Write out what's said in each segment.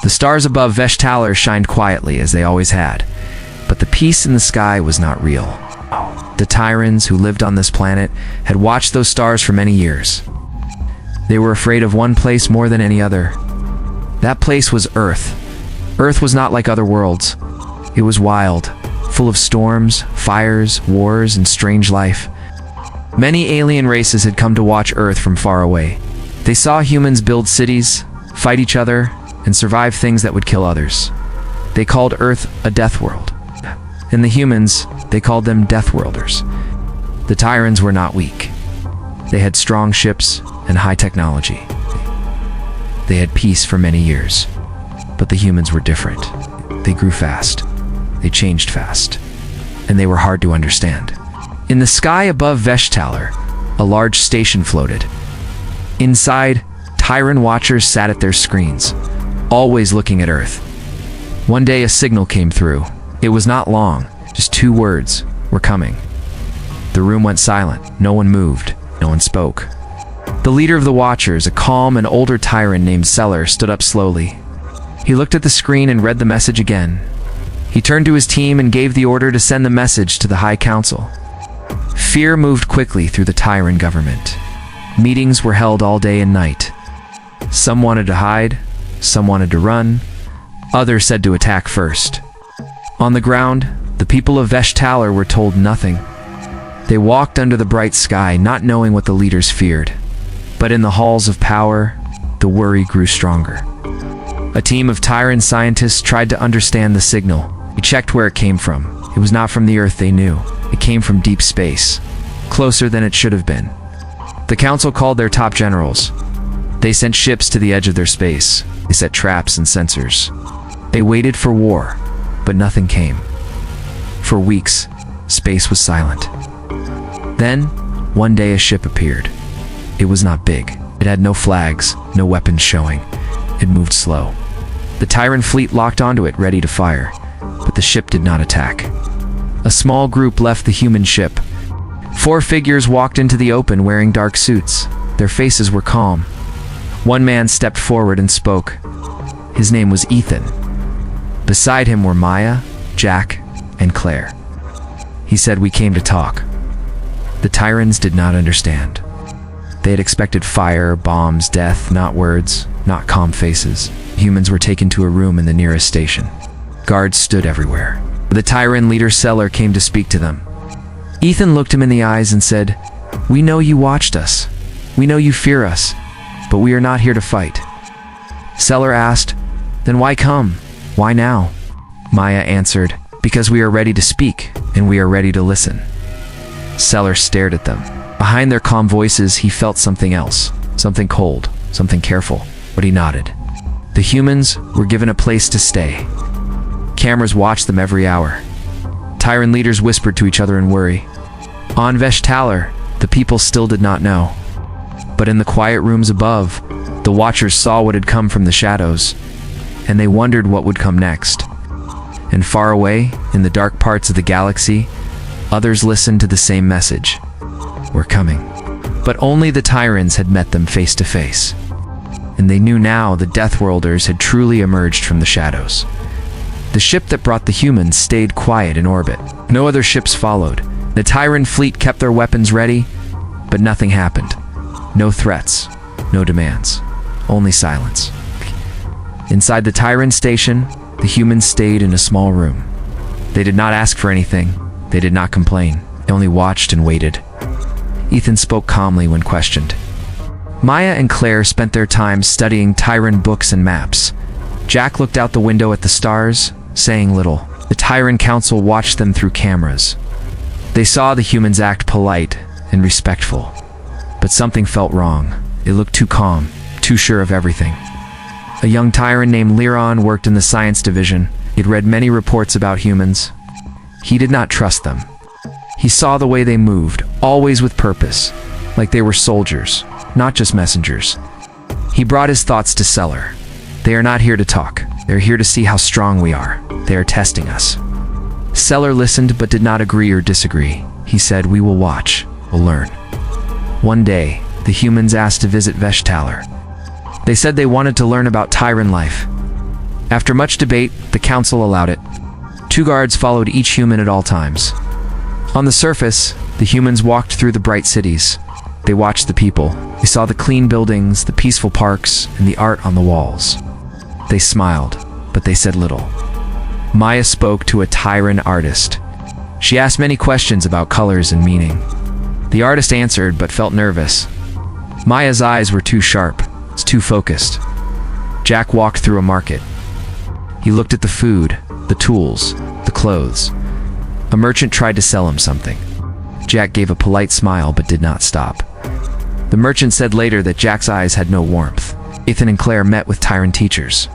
The stars above Veshtaler shined quietly, as they always had, but the peace in the sky was not real. The Tyrans who lived on this planet had watched those stars for many years. They were afraid of one place more than any other. That place was Earth. Earth was not like other worlds. It was wild, full of storms, fires, wars, and strange life. Many alien races had come to watch Earth from far away. They saw humans build cities, fight each other, and survive things that would kill others. They called Earth a death world. And the humans, they called them Deathworlders. The Tyrans were not weak. They had strong ships and high technology. They had peace for many years. But the humans were different. They grew fast. They changed fast. And they were hard to understand. In the sky above Veshtaler, a large station floated. Inside, Tyran watchers sat at their screens, always looking at Earth. One day a signal came through. It was not long, just 2 words: "We're coming." The room went silent. No one moved. No one spoke. The leader of the Watchers, a calm and older Tyran named Seller, stood up slowly. He looked at the screen and read the message again. He turned to his team and gave the order to send the message to the High Council. Fear moved quickly through the Tyran government. Meetings were held all day and night. Some wanted to hide, some wanted to run, others said to attack first. On the ground, the people of Veshtaler were told nothing. They walked under the bright sky, not knowing what the leaders feared. But in the halls of power, the worry grew stronger. A team of Tyran scientists tried to understand the signal. They checked where it came from. It was not from the Earth they knew. It came from deep space, closer than it should have been. The council called their top generals. They sent ships to the edge of their space. They set traps and sensors. They waited for war, but nothing came. For weeks, space was silent. Then, one day a ship appeared. It was not big. It had no flags, no weapons showing. It moved slow. The Tyran fleet locked onto it, ready to fire, but the ship did not attack. A small group left the human ship. 4 figures walked into the open wearing dark suits. Their faces were calm. One man stepped forward and spoke. His name was Ethan. Beside him were Maya, Jack, and Claire. He said, "We came to talk." The Tyrans did not understand. They had expected fire, bombs, death, not words, not calm faces. Humans were taken to a room in the nearest station. Guards stood everywhere. The Tyran leader Seller came to speak to them. Ethan looked him in the eyes and said, "We know you watched us. We know you fear us, but we are not here to fight." Seller asked, "Then why come? Why now?" Maya answered, "Because we are ready to speak, and we are ready to listen." Seller stared at them. Behind their calm voices, he felt something else, something cold, something careful, but he nodded. The humans were given a place to stay. Cameras watched them every hour. Tyran leaders whispered to each other in worry. On Veshtaler, the people still did not know. But in the quiet rooms above, the Watchers saw what had come from the shadows, and they wondered what would come next. And far away, in the dark parts of the galaxy, others listened to the same message. "We're coming." But only the Tyrans had met them face to face. And they knew now the Deathworlders had truly emerged from the shadows. The ship that brought the humans stayed quiet in orbit. No other ships followed. The Tyran fleet kept their weapons ready, but nothing happened. No threats, no demands, only silence. Inside the Tyran station, the humans stayed in a small room. They did not ask for anything. They did not complain. They only watched and waited. Ethan spoke calmly when questioned. Maya and Claire spent their time studying Tyran books and maps. Jack looked out the window at the stars, saying little. The Tyran Council watched them through cameras. They saw the humans act polite and respectful. But something felt wrong. It looked too calm, too sure of everything. A young Tyran named Liron worked in the science division. He'd read many reports about humans. He did not trust them. He saw the way they moved, always with purpose, like they were soldiers, not just messengers. He brought his thoughts to Seller. They are not here to talk. They are here to see how strong we are. They are testing us. Seller listened but did not agree or disagree. He said, "We will watch. We'll learn." One day, the humans asked to visit Veshtaler. They said they wanted to learn about Tyran life. After much debate, the council allowed it. 2 guards followed each human at all times. On the surface, the humans walked through the bright cities. They watched the people. They saw the clean buildings, the peaceful parks, and the art on the walls. They smiled, but they said little. Maya spoke to a Tyran artist. She asked many questions about colors and meaning. The artist answered, but felt nervous. Maya's eyes were too sharp, too focused. Jack walked through a market. He looked at the food, the tools, the clothes. A merchant tried to sell him something. Jack gave a polite smile but did not stop. The merchant said later that Jack's eyes had no warmth. Ethan and Claire met with Tyran teachers.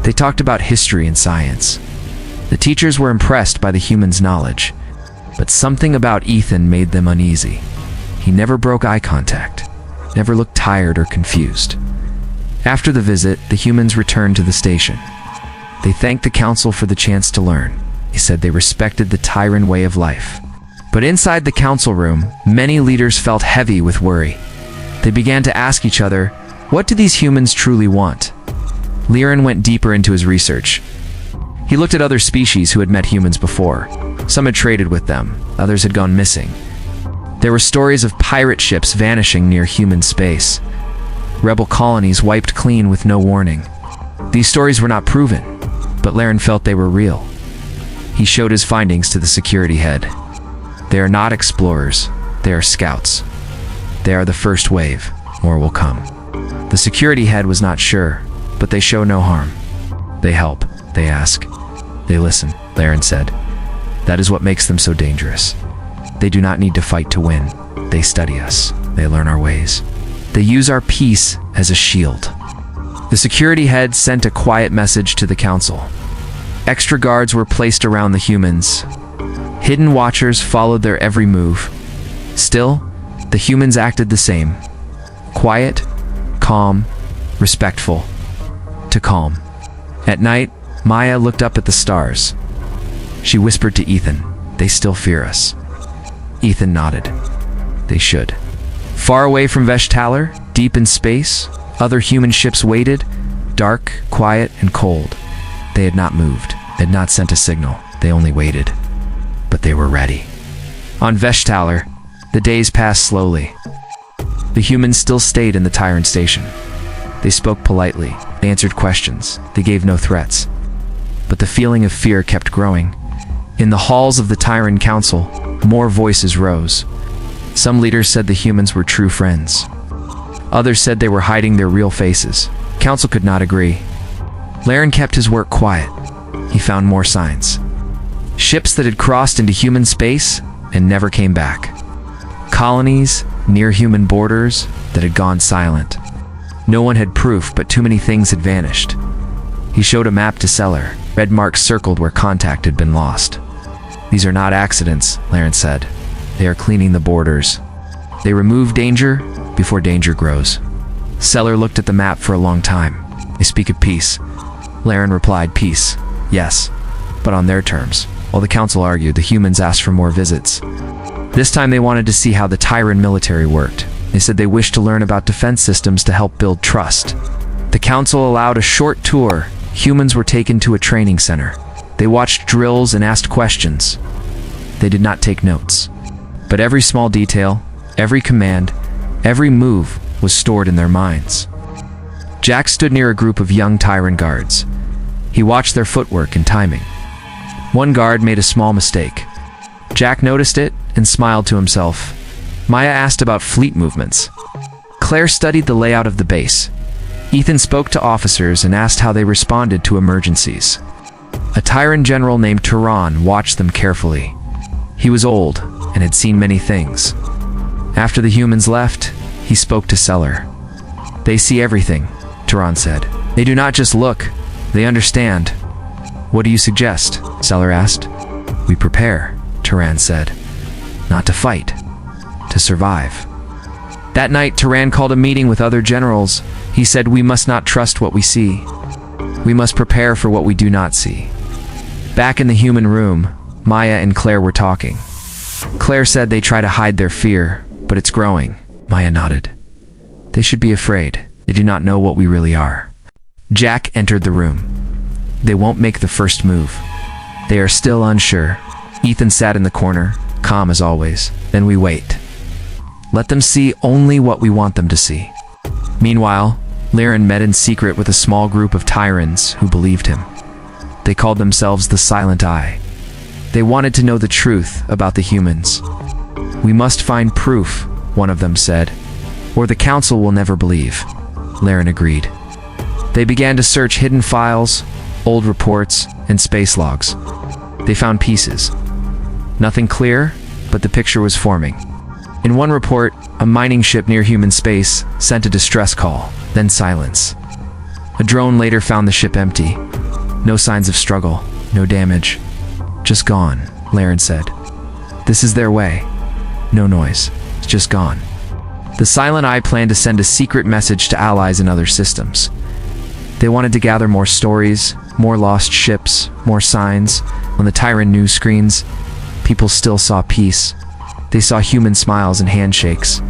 They talked about history and science. The teachers were impressed by the humans' knowledge, but something about Ethan made them uneasy. He never broke eye contact, never looked tired or confused. After the visit, the humans returned to the station. They thanked the council for the chance to learn. He said they respected the Tyran way of life. But inside the council room, many leaders felt heavy with worry. They began to ask each other, what do these humans truly want? Liren went deeper into his research. He looked at other species who had met humans before. Some had traded with them, others had gone missing. There were stories of pirate ships vanishing near human space. Rebel colonies wiped clean with no warning. These stories were not proven, but Liren felt they were real. He showed his findings to the security head. They are not explorers, they are scouts. They are the first wave, more will come. The security head was not sure, but they show no harm. They help, they ask, they listen, Liren said. That is what makes them so dangerous. They do not need to fight to win. They study us, they learn our ways. They use our peace as a shield. The security head sent a quiet message to the council. Extra guards were placed around the humans. Hidden watchers followed their every move. Still, the humans acted the same. Quiet, calm, respectful. To calm. At night, Maya looked up at the stars. She whispered to Ethan, "They still fear us." Ethan nodded. They should. Far away from Veshtaler, deep in space, other human ships waited, dark, quiet, and cold. They had not moved, had not sent a signal. They only waited. But they were ready. On Veshtaler, the days passed slowly. The humans still stayed in the Tyran station. They spoke politely, they answered questions, they gave no threats. But the feeling of fear kept growing. In the halls of the Tyran Council, more voices rose. Some leaders said the humans were true friends. Others said they were hiding their real faces. Council could not agree. Liren kept his work quiet. He found more signs. Ships that had crossed into human space and never came back. Colonies near human borders that had gone silent. No one had proof, but too many things had vanished. He showed a map to Seller. Red marks circled where contact had been lost. These are not accidents, Liren said. They are cleaning the borders. They remove danger before danger grows. Seller looked at the map for a long time. They speak of peace. Liren replied, peace, yes, but on their terms. While the council argued, the humans asked for more visits. This time they wanted to see how the Tyran military worked. They said they wished to learn about defense systems to help build trust. The council allowed a short tour. Humans were taken to a training center. They watched drills and asked questions. They did not take notes. But every small detail, every command, every move was stored in their minds. Jack stood near a group of young Tyran guards. He watched their footwork and timing. One guard made a small mistake. Jack noticed it and smiled to himself. Maya asked about fleet movements. Claire studied the layout of the base. Ethan spoke to officers and asked how they responded to emergencies. A Tyran general named Turan watched them carefully. He was old and had seen many things. After the humans left, he spoke to Seller. They see everything, Turan said. They do not just look, they understand. What do you suggest? Seller asked. We prepare, Turan said. Not to fight, to survive. That night, Turan called a meeting with other generals. He said, we must not trust what we see. We must prepare for what we do not see. Back in the human room, Maya and Claire were talking. Claire said they try to hide their fear, but it's growing. Maya nodded. They should be afraid. They do not know what we really are. Jack entered the room. They won't make the first move. They are still unsure. Ethan sat in the corner, calm as always. Then we wait. Let them see only what we want them to see. Meanwhile, Laren met in secret with a small group of Tyrants who believed him. They called themselves the Silent Eye. They wanted to know the truth about the humans. "We must find proof," one of them said, "or the council will never believe." Laren agreed. They began to search hidden files, old reports, and space logs. They found pieces. Nothing clear, but the picture was forming. In one report, a mining ship near human space sent a distress call, then silence. A drone later found the ship empty. No signs of struggle, no damage. "Just gone," Laren said. "This is their way. No noise, it's just gone." The Silent Eye planned to send a secret message to allies in other systems. They wanted to gather more stories, more lost ships, more signs. On the Tyrant news screens, people still saw peace. They saw human smiles and handshakes.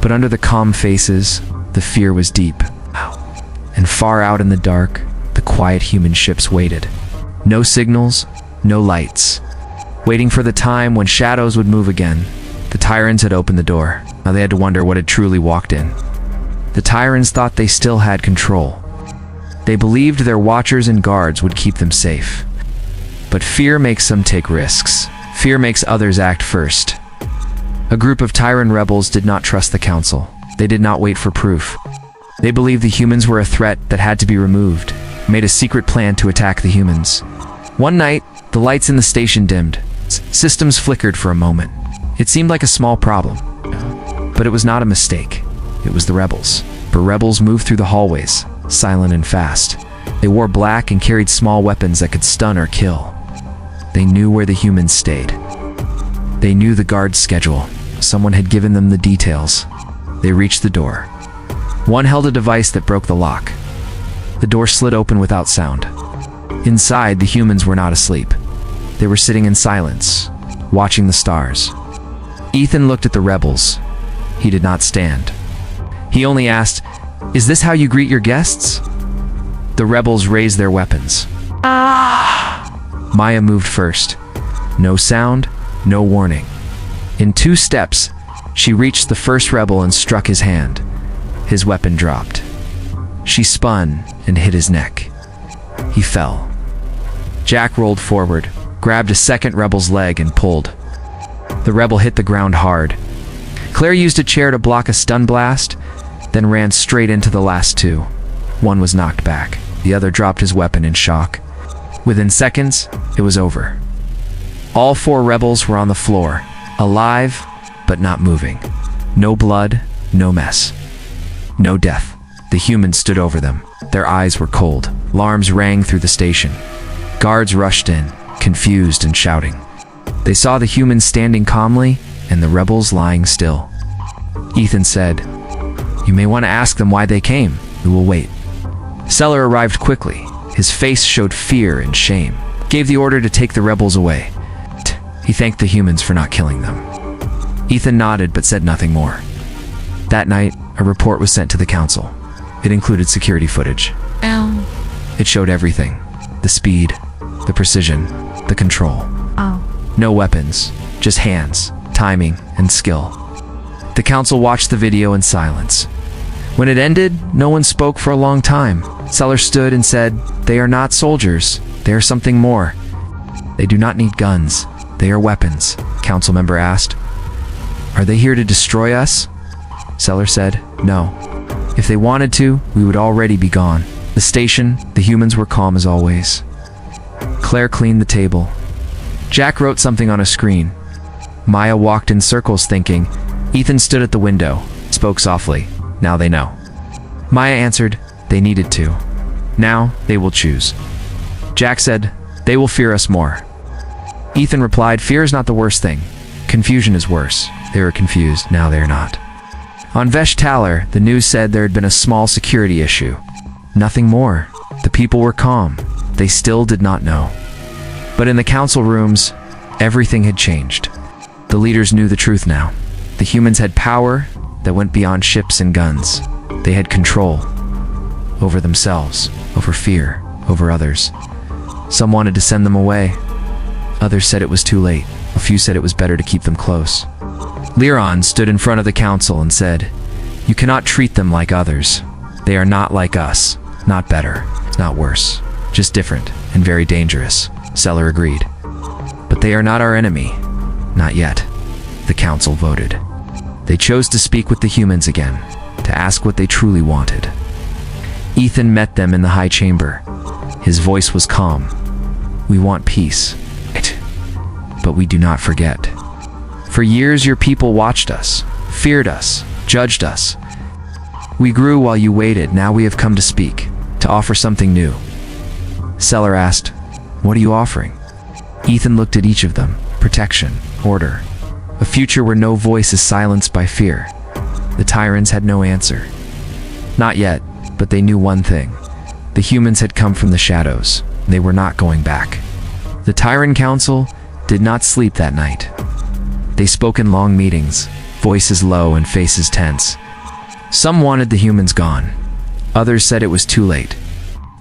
But under the calm faces, the fear was deep. And far out in the dark, the quiet human ships waited. No signals, no lights. Waiting for the time when shadows would move again. The Tyrants had opened the door. Now they had to wonder what had truly walked in. The Tyrants thought they still had control. They believed their watchers and guards would keep them safe. But fear makes some take risks. Fear makes others act first. A group of Tyrant rebels did not trust the council. They did not wait for proof. They believed the humans were a threat that had to be removed, made a secret plan to attack the humans. One night, the lights in the station dimmed. Systems flickered for a moment. It seemed like a small problem. But it was not a mistake. It was the rebels. For rebels moved through the hallways, silent and fast. They wore black and carried small weapons that could stun or kill. They knew where the humans stayed. They knew the guard's schedule. Someone had given them the details. They reached the door. One held a device that broke the lock. The door slid open without sound. Inside, the humans were not asleep. They were sitting in silence, watching the stars. Ethan looked at the rebels. He did not stand. He only asked, "Is this how you greet your guests?" The rebels raised their weapons. Maya moved first. No sound, no warning. In 2 steps, she reached the first rebel and struck his hand. His weapon dropped. She spun and hit his neck. He fell. Jack rolled forward, grabbed a second rebel's leg and pulled. The rebel hit the ground hard. Claire used a chair to block a stun blast, then ran straight into the last 2. One was knocked back. The other dropped his weapon in shock. Within seconds, it was over. All 4 rebels were on the floor, alive, but not moving. No blood, no mess. No death. The humans stood over them. Their eyes were cold. Alarms rang through the station. Guards rushed in, confused and shouting. They saw the humans standing calmly and the rebels lying still. Ethan said, "You may want to ask them why they came. We will wait." Seller arrived quickly. His face showed fear and shame. Gave the order to take the rebels away. He thanked the humans for not killing them. Ethan nodded but said nothing more. That night, a report was sent to the council. It included security footage. It showed everything. The speed, the precision, the control. No weapons, just hands, timing, and skill. The council watched the video in silence. When it ended, no one spoke for a long time. Seller stood and said, "They are not soldiers. They are something more. They do not need guns. They are weapons." Council member asked, "Are they here to destroy us?" Seller said, "No. If they wanted to, we would already be gone." The station, the humans were calm as always. Claire cleaned the table. Jack wrote something on a screen. Maya walked in circles thinking. Ethan stood at the window, spoke softly. "Now they know." Maya answered, "They needed to. Now they will choose." Jack said, "They will fear us more." Ethan replied, "Fear is not the worst thing. Confusion is worse. They were confused, now they are not." On Veshtaler, the news said there had been a small security issue. Nothing more. The people were calm. They still did not know. But in the council rooms, everything had changed. The leaders knew the truth now. The humans had power that went beyond ships and guns. They had control over themselves, over fear, over others. Some wanted to send them away. Others said it was too late. A few said it was better to keep them close. Lyron stood in front of the council and said, "You cannot treat them like others. They are not like us. Not better, not worse. Just different and very dangerous." Seller agreed. "But they are not our enemy. Not yet." The council voted. They chose to speak with the humans again, to ask what they truly wanted. Ethan met them in the high chamber. His voice was calm. "We want peace. But we do not forget. For years your people watched us, feared us, judged us. We grew while you waited. Now we have come to speak, to offer something new." Seller asked, "What are you offering?" Ethan looked at each of them. Protection, order, a future where no voice is silenced by fear. The tyrants had no answer. Not yet, but they knew one thing. The humans had come from the shadows. They were not going back. The Tyrant Council did not sleep that night. They spoke in long meetings, voices low and faces tense. Some wanted the humans gone. Others said it was too late.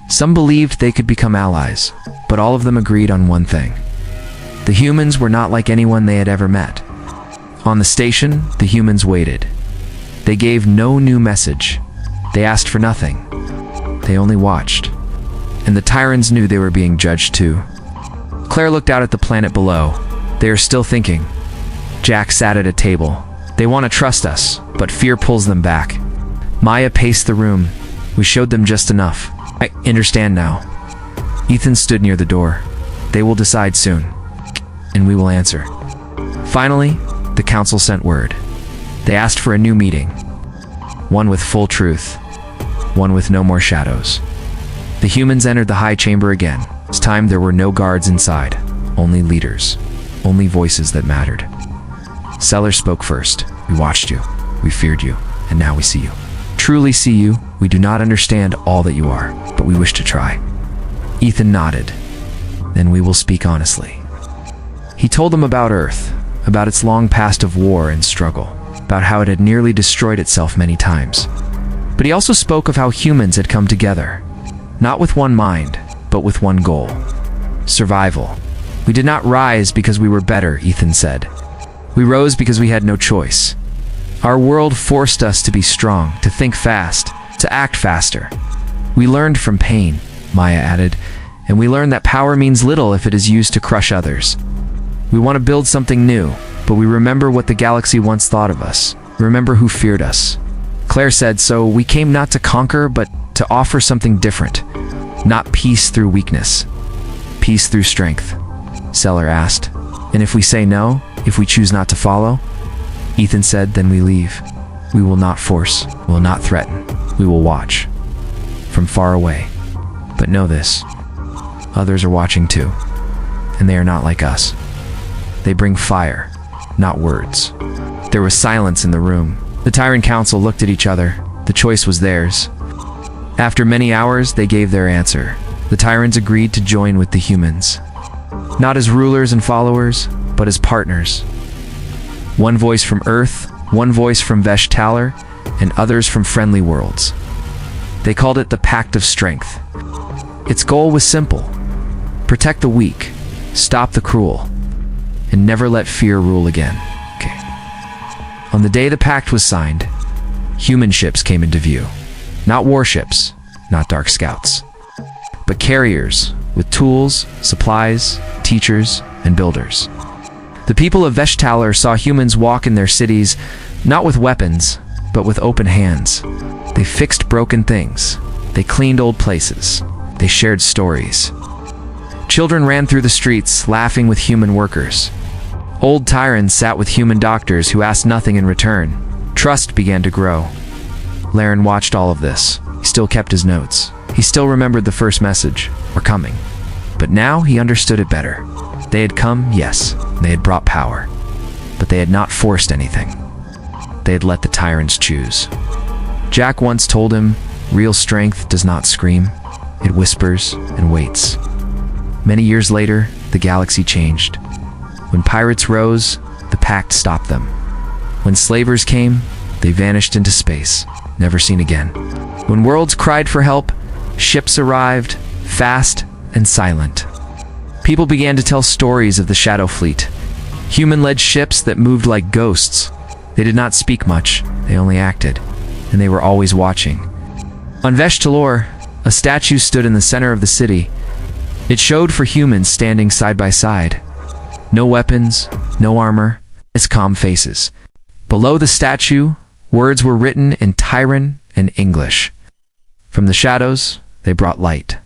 Some believed they could become allies, but all of them agreed on one thing. The humans were not like anyone they had ever met. On the station, the humans waited. They gave no new message. They asked for nothing. They only watched. And the Tyrants knew they were being judged too. Claire looked out at the planet below. They are still thinking. Jack sat at a table. They want to trust us, but fear pulls them back. Maya paced the room. We showed them just enough. I understand now. Ethan stood near the door. They will decide soon, and we will answer. Finally, the council sent word. They asked for a new meeting. One with full truth. One with no more shadows. The humans entered the high chamber again. This time there were no guards inside. Only leaders. Only voices that mattered. Seller spoke first. "We watched you. We feared you. And now we see you. Truly see you. We do not understand all that you are, but we wish to try." Ethan nodded. "Then we will speak honestly." He told them about Earth, about its long past of war and struggle, about how it had nearly destroyed itself many times. But he also spoke of how humans had come together, not with one mind, but with one goal. Survival. "We did not rise because we were better," Ethan said. "We rose because we had no choice. Our world forced us to be strong, to think fast, to act faster. We learned from pain," Maya added, "and we learned that power means little if it is used to crush others. We want to build something new, but we remember what the galaxy once thought of us. Remember who feared us." Claire said, "So we came not to conquer, but to offer something different. Not peace through weakness. Peace through strength." Seller asked, "And if we say no, if we choose not to follow?" Ethan said, "Then we leave. We will not force, we will not threaten. We will watch. From far away. But know this. Others are watching too. And they are not like us. They bring fire, not words." There was silence in the room. The Tyrant Council looked at each other. The choice was theirs. After many hours, they gave their answer. The Tyrants agreed to join with the humans. Not as rulers and followers, but as partners. One voice from Earth, one voice from Vesh-Talar, and others from friendly worlds. They called it the Pact of Strength. Its goal was simple. Protect the weak, stop the cruel, and never let fear rule again. On the day the pact was signed, human ships came into view. Not warships, not dark scouts, but carriers with tools, supplies, teachers, and builders. The people of Vesh-Talar saw humans walk in their cities, not with weapons, but with open hands. They fixed broken things. They cleaned old places. They shared stories. Children ran through the streets, laughing with human workers. Old tyrants sat with human doctors who asked nothing in return. Trust began to grow. Laren watched all of this. He still kept his notes. He still remembered the first message. We're coming. But now he understood it better. They had come, yes. They had brought power. But they had not forced anything. They had let the tyrants choose. Jack once told him, real strength does not scream. It whispers and waits. Many years later, the galaxy changed. When pirates rose, the pact stopped them. When slavers came, they vanished into space, never seen again. When worlds cried for help, ships arrived, fast and silent. People began to tell stories of the Shadow Fleet. Human-led ships that moved like ghosts. They did not speak much, they only acted, and they were always watching. On Vesh Talor, a statue stood in the center of the city. It showed for humans standing side by side. No weapons, no armor, its calm faces. Below the statue, words were written in Tyran and English. From the shadows, they brought light.